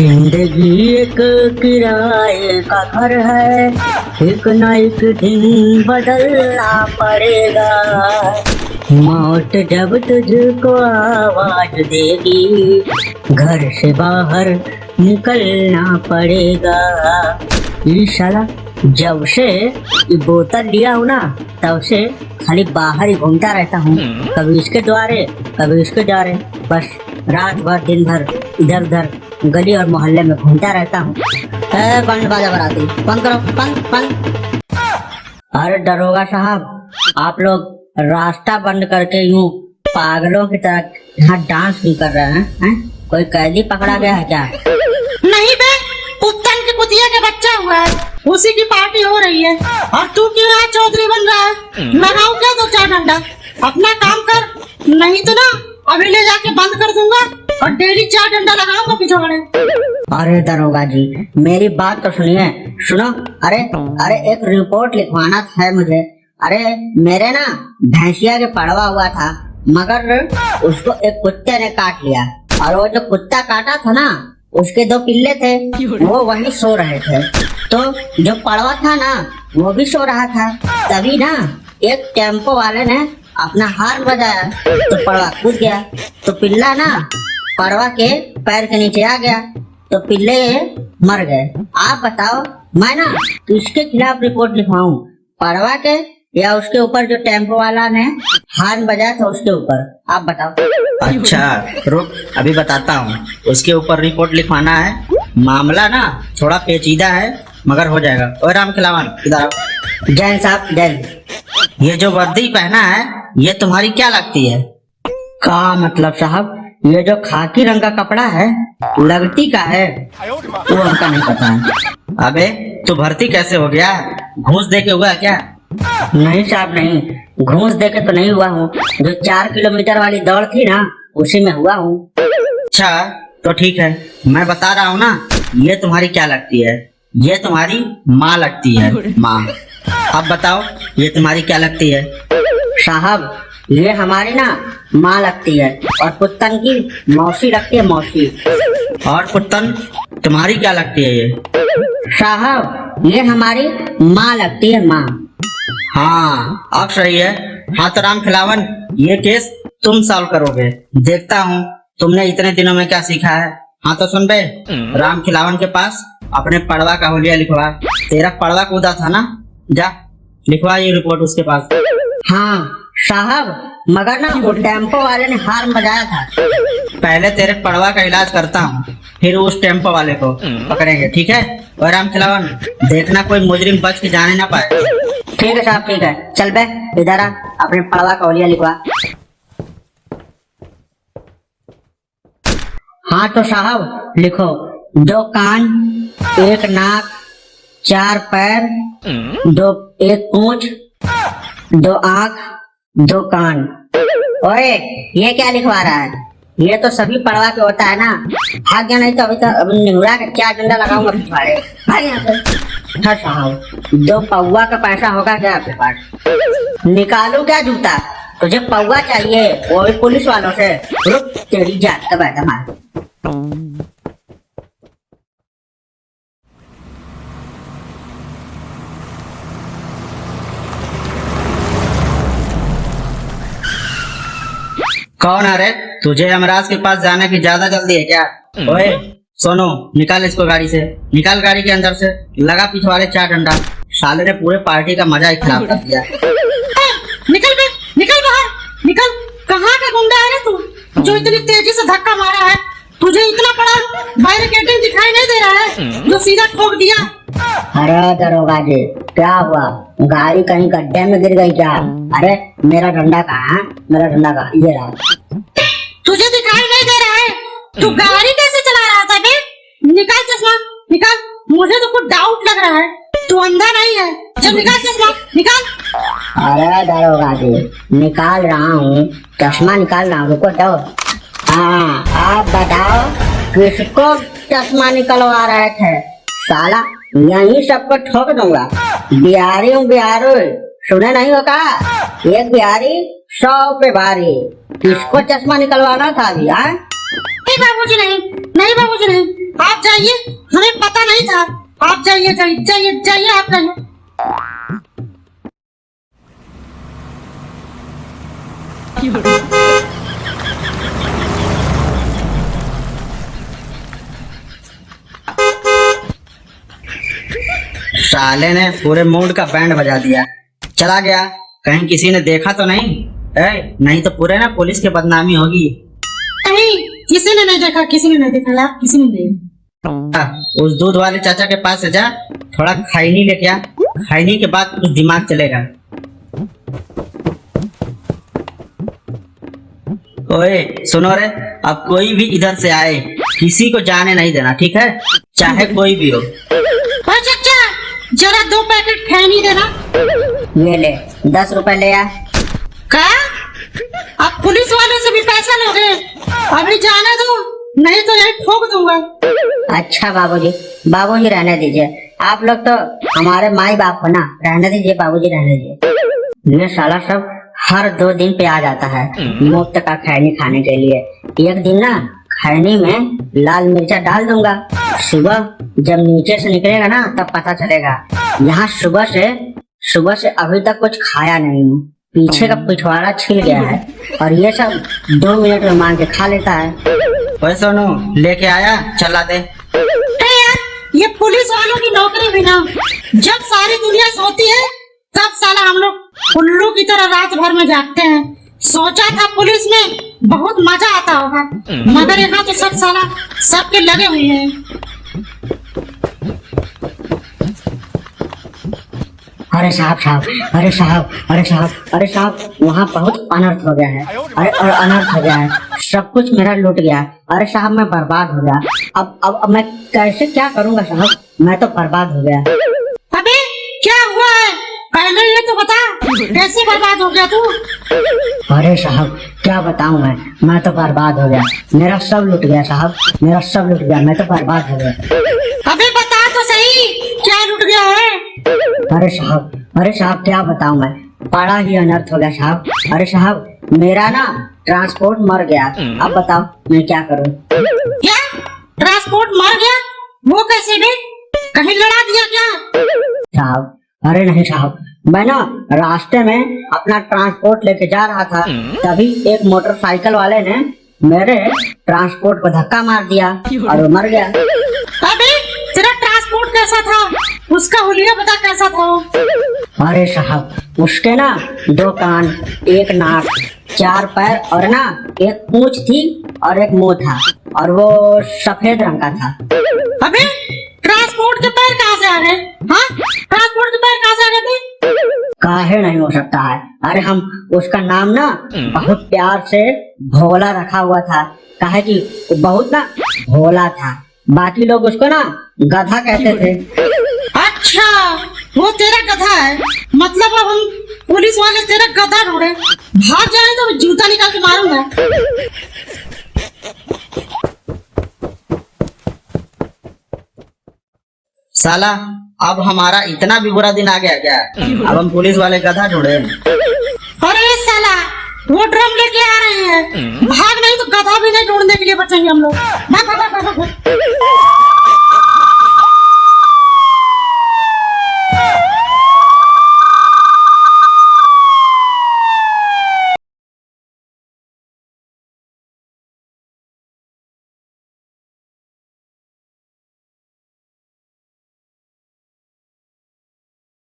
जिंदगी एक किराए का घर है, एक न एक दिन बदलना पड़ेगा। मौत जब तुझको आवाज देगी, घर से बाहर निकलना पड़ेगा। ये साला जब से ये बोतल लिया हूँ ना, तब से खाली बाहर ही घूमता रहता हूँ, कभी इसके द्वारे कभी इसके द्वारे। बस रात भर दिन भर इधर उधर गली और मोहल्ले में घूमता रहता हूँ। बंद बाजा बराती, बंद करो, बंद। अरे दरोगा साहब, आप लोग रास्ता बंद करके यूं पागलों की तरह यहाँ डांस भी कर रहे हैं? कोई कैदी पकड़ा गया है क्या? नहीं बे, पुत्तन की कुतिया के बच्चा हुआ है, उसी की पार्टी हो रही है। और तू क्यों यहाँ चौधरी बन रहा है? लगाओ क्या दो चार डंडा, अपना काम कर, नहीं तो ना अभी ले जाके बंद कर दूंगा और डेली 4 डंडा लगाऊंगा पिछवाड़े। अरे दरोगा जी, मेरी बात तो सुनिए। सुनो, अरे एक रिपोर्ट लिखवाना है मुझे। अरे मेरे ना भैंसिया के पड़वा हुआ था, मगर उसको एक कुत्ते ने काट लिया, और वो जो कुत्ता काटा था ना, उसके 2 पिल्ले थे, वो वहीं सो रहे थे। तो जो पड़वा था ना, वो भी सो रहा था। तभी ना एक टेम्पो वाले ने अपना हार्न बजाया, तो पड़वा कूद गया, तो पिल्ला ना पड़वा के पैर के नीचे आ गया, तो पिल्ले मर गए। आप बताओ, मैं ना किसके खिलाफ रिपोर्ट लिखवाऊं, पड़वा के या उसके ऊपर जो टेम्पो वाला ने हार्न बजाया था उसके ऊपर? आप बताओ। अच्छा रुक, अभी बताता हूँ। उसके ऊपर रिपोर्ट लिखवाना है, मामला ना थोड़ा पेचीदा है, मगर हो जाएगा। और राम खिलावन इधर आओ। जैन साहब जैन। ये जो वर्दी पहना है, ये तुम्हारी क्या लगती है? का मतलब साहब? ये जो खाकी रंग का कपड़ा है, लगती का है? वो हमका नहीं पता है। अबे तू भर्ती कैसे हो गया? घूस दे के हुआ क्या? नहीं साहब नहीं, घूस दे के तो नहीं हुआ हूँ। जो 4 किलोमीटर वाली दौड़ थी ना, उसी में हुआ हूँ। अच्छा तो ठीक है, मैं बता रहा हूँ ना, ये तुम्हारी क्या लगती है? ये तुम्हारी माँ लगती है, माँ। अब बताओ, ये तुम्हारी क्या लगती है? साहब ये हमारी ना माँ लगती है, और पुत्तन की मौसी लगती है, मौसी। और पुत्तन तुम्हारी क्या लगती है? ये साहब ये हमारी माँ लगती है, माँ। हाँ अब सही है। हाँ तो राम खिलावन, ये केस तुम सॉल्व करोगे, देखता हूँ तुमने इतने दिनों में क्या सीखा है। हाँ तो सुन बे, राम खिलावन के पास अपने पड़वा का हुलिया लिखवा। तेरा पड़वा कूदा था ना, जा लिखवा ये रिपोर्ट उसके पास। हाँ साहब, मगर ना वो टेम्पो वाले ने हार्न बजाया था। पहले तेरे पड़वा का इलाज करता हूँ, फिर उस टेम्पो वाले को पकड़ेंगे, ठीक है? और राम खिलावन, देखना कोई मुजरिम बच के जाने ना पाए। ठीक है साहब, ठीक है। चल बे, इधर आ, अपने पड़वा का हुलिया लिखवा। हाँ तो साहब लिखो, 2 कान, 1 नाक, 4 पैर, 1 पूंछ, 2 आँख, 2 कान। ओए ये क्या लिखवा रहा है? ये तो सभी पड़वा के होता है ना। भाग गया, नहीं तो अभी निहुरा के 4 डंडा लगाऊंगा पिछवाड़े। भाग यहाँ से। हाँ साहब, 2 पौवा का पैसा होगा क्या आपके पास? निकालू क्या जूता? तुझे पौवा चाहिए, वो भी पुलिस वालों से? रुक, तेरी जात का बैठा मार। कौन है रे? तुझे यमराज के पास जाने की ज्यादा जल्दी है क्या? ओए सोनू, निकाल इसको गाड़ी से, निकाल गाड़ी के अंदर से, लगा पिछवाड़े 4 डंडा। साले ने पूरे पार्टी का मजा ही खराब कर दिया। निकल बे, निकल बाहर, निकल। कहाँ का गुंडा है रे तू, जो इतनी तेजी से धक्का मारा है? तुझे इतना बड़ा बैरिकेडिंग दिखाई नहीं दे रहा है जो सीधा ठोक दिया? अरे दरोगा जी, क्या हुआ? गाड़ी कहीं गड्ढे में गिर गई क्या? अरे मेरा डंडा कहाँ है? मेरा डंडा कहाँ? ये रहा। तुझे दिखाई नहीं दे रहा है? तू गाड़ी कैसे चला रहा था बे? निकाल चश्मा, निकाल। मुझे तो कुछ डाउट लग रहा है, तू अंधा नहीं है। जब निकाल चश्मा, निकाल। अरे दरोगा जी, निकाल रहा हूँ, चश्मा निकाल रहा हूँ, रुको तो। हाँ आप बताओ, किसको चश्मा निकलवा रहे थे? साला यही सबको ठोक दूंगा। बिहारी हूँ, बिहारी, सुने नहीं होगा? एक बिहारी 100 पे भारी। किसको चश्मा निकलवाना था अभी? नहीं बाबूजी, नहीं बाबूजी, नहीं। आप जाइए, हमें पता नहीं था। आप जाइए जाइए जाइए जाइए, आप जाइए। साले ने पूरे मूड का बैंड बजा दिया। चला गया, कहीं किसी ने देखा तो नहीं? नहीं तो पूरे ना पुलिस की बदनामी होगी। नहीं, किसी ने नहीं देखा, किसी ने नहीं देखा यार, किसी ने नहीं। उस दूध वाले चाचा के पास से जा, थोड़ा खैनी लेके आ। खैनी के बाद कुछ दिमाग चलेगा। ओए सुनो रे, अब कोई भी इधर से आए किसी को जाने नहीं देना, ठीक है? चाहे कोई भी हो। और चाचा जरा 2 पैकेट खैनी देना। ये ले 10 रुपए ले आ। क्या? आप पुलिस वालों से भी पैसा लोगे? अभी जाने दो, नहीं तो यही ठोक दूंगा। अच्छा बाबूजी, बाबूजी रहने दीजिए। आप लोग तो हमारे माई बाप हो ना, रहने दीजिए बाबूजी, रहने दीजिए। ये साला सब हर 2 दिन पे आ जाता है मुफ्त का खैनी खाने के लिए। एक दिन ना खैनी में लाल मिर्चा डाल दूंगा, सुबह जब नीचे से निकलेगा ना तब पता चलेगा। यहाँ सुबह से अभी तक कुछ खाया नहीं हूँ, पीछे का पिछवाड़ा छिल गया है और ये सब 2 मिनट में मांग के खा लेता है। ओए सोनू, लेके आया, चला दे। अरे यार, ये पुलिस वालों की नौकरी भी ना, जब सारी दुनिया सोती है तब साला हम लोग उल्लू की तरह रात भर में जागते हैं। सोचा था पुलिस में बहुत मजा आता होगा, मगर यहाँ तो सब साला सबके लगे हुए हैं। अरे साहब, अरे साहब, वहाँ बहुत अनर्थ हो गया है। और अनर्थ हो गया है, सब कुछ मेरा लूट गया। अरे साहब, मैं बर्बाद हो गया। अब मैं कैसे क्या करूँगा साहब, मैं तो बर्बाद हो गया। अबे क्या हुआ है, पहले ये तो बता, कैसे बर्बाद हो गया तू? अरे साहब क्या बताऊं मैं तो बर्बाद हो गया। मेरा सब लूट गया साहब, मेरा सब लूट गया, मैं तो बर्बाद हो गया। अबे बता तो सही, क्या लूट गया है? अरे साहब क्या बताऊं मैं, बड़ा ही अनर्थ हो गया साहब। अरे साहब, मेरा ना ट्रांसपोर्ट मर गया। अब बताओ मैं क्या करूं? क्या ट्रांसपोर्ट मर गया? वो कैसे बे? कहीं लड़ा दिया क्या? साहब, अरे नहीं साहब, मैं ना रास्ते में अपना ट्रांसपोर्ट लेके जा रहा था, तभी एक मोटरसाइकिल वाले ने मेरे ट्रांसपोर्ट को धक्का मार दिया और वो मर गया। अबे तेरा ट्रांसपोर्ट कैसा था? उसका हुलिया बता कैसा था वो? अरे साहब, उसके ना 2 कान, 1 नाक, 4 पैर और ना एक पूंछ थी और एक मुंह था और वो सफेद रंग का था। अबे ट्रांसपोर्ट के पैर कहाँ से आ गए? हाँ, ट्रांसपोर्ट के पैर कहाँ से आ गए थे? काहे नहीं हो सकता है? अरे हम उसका नाम ना बहुत प्यार से भोला रखा हुआ था, काहे कि वो बहुत ना भोला था। बाकी लोग उसको ना गधा कहते थे। अच्छा, वो तेरा गधा है, मतलब अब हम पुलिस वाले तेरा गधा ढूंढे, भाग जाए तो जूता निकाल के मारूंगा। साला अब हमारा इतना भी बुरा दिन आ गया क्या? अब हम पुलिस वाले गधा ढूंढे। अरे साला, वो ड्रम लेके आ रहे हैं, भाग नहीं तो गधा भी नहीं ढूंढने के लिए बचेंगे हम लोग। भाग भाग भाग भाग भाग।